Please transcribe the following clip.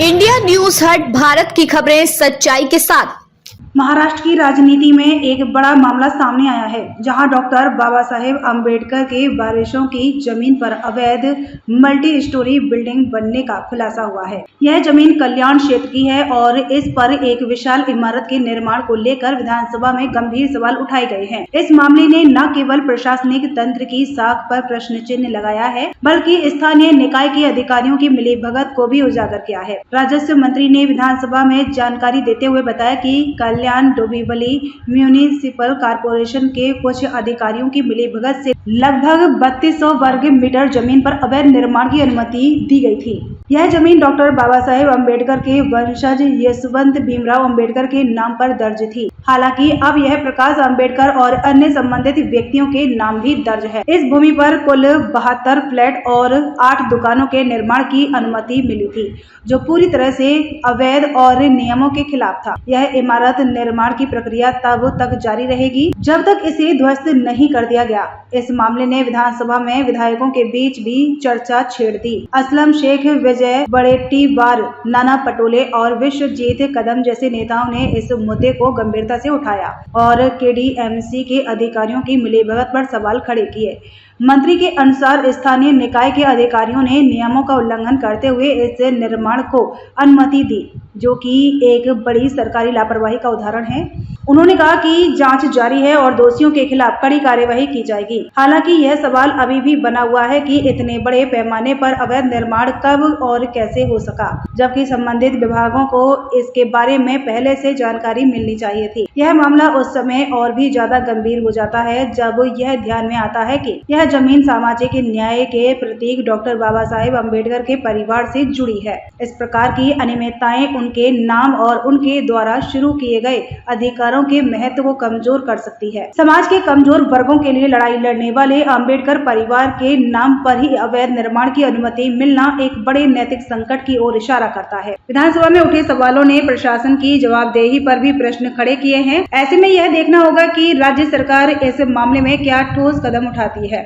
India news हट, भारत की खबरें सच्चाई के साथ। महाराष्ट्र की राजनीति में एक बड़ा मामला सामने आया है, जहां डॉक्टर बाबा साहेब अम्बेडकर के वारिसों की जमीन पर अवैध मल्टी स्टोरी बिल्डिंग बनने का खुलासा हुआ है। यह जमीन कल्याण क्षेत्र की है और इस पर एक विशाल इमारत के निर्माण को लेकर विधानसभा में गंभीर सवाल उठाए गए हैं। इस मामले ने न केवल प्रशासनिक तंत्र की साख पर प्रश्न चिन्ह लगाया है, बल्कि स्थानीय निकाय के अधिकारियों की मिलीभगत को भी उजागर किया है। राजस्व मंत्री ने विधानसभा में जानकारी देते हुए बताया कि कल्याण डोंबिवली म्यूनिसिपल कॉर्पोरेशन के कुछ अधिकारियों की मिलीभगत से लगभग 3200 वर्ग मीटर जमीन पर अवैध निर्माण की अनुमति दी गई थी। यह जमीन डॉक्टर बाबा साहेब अम्बेडकर के वंशज यशवंत भीमराव अम्बेडकर के नाम पर दर्ज थी। हालांकि अब यह प्रकाश अम्बेडकर और अन्य संबंधित व्यक्तियों के नाम भी दर्ज है। इस भूमि पर कुल 72 फ्लैट और 8 दुकानों के निर्माण की अनुमति मिली थी, जो पूरी तरह से अवैध और नियमों के खिलाफ था। यह इमारत निर्माण की प्रक्रिया तब तक जारी रहेगी जब तक इसे ध्वस्त नहीं कर दिया गया। इस मामले ने विधानसभा में विधायकों के बीच भी चर्चा छेड़ दी। असलम शेख, विजय वडेट्टीवार, नाना पटोले और विश्वजीत कदम जैसे नेताओं ने इस मुद्दे को गंभीरता से उठाया और केडीएमसी के अधिकारियों की मिलीभगत पर सवाल खड़े किए। मंत्री के अनुसार स्थानीय निकाय के अधिकारियों ने नियमों का उल्लंघन करते हुए इस निर्माण को अनुमति दी, जो कि एक बड़ी सरकारी लापरवाही का उदाहरण है। उन्होंने कहा कि जांच जारी है और दोषियों के खिलाफ कड़ी कार्यवाही की जाएगी। हालांकि यह सवाल अभी भी बना हुआ है कि इतने बड़े पैमाने पर अवैध निर्माण कब और कैसे हो सका, जबकि संबंधित विभागों को इसके बारे में पहले से जानकारी मिलनी चाहिए थी। यह मामला उस समय और भी ज्यादा गंभीर हो जाता है जब यह ध्यान में आता है कि यह जमीन सामाजिक न्याय के प्रतीक डॉक्टर बाबा साहेब अम्बेडकर के परिवार से जुड़ी है। इस प्रकार की अनियमितताएं उनके नाम और उनके द्वारा शुरू किए गए अधिकारों के महत्व को कमजोर कर सकती है। समाज के कमजोर वर्गों के लिए लड़ाई लड़ने वाले अम्बेडकर परिवार के नाम पर ही अवैध निर्माण की अनुमति मिलना एक बड़े नैतिक संकट की ओर इशारा करता है। विधानसभा में उठे सवालों ने प्रशासन की जवाबदेही पर भी प्रश्न खड़े किए हैं। ऐसे में यह देखना होगा कि राज्य सरकार इस मामले में क्या ठोस कदम उठाती है।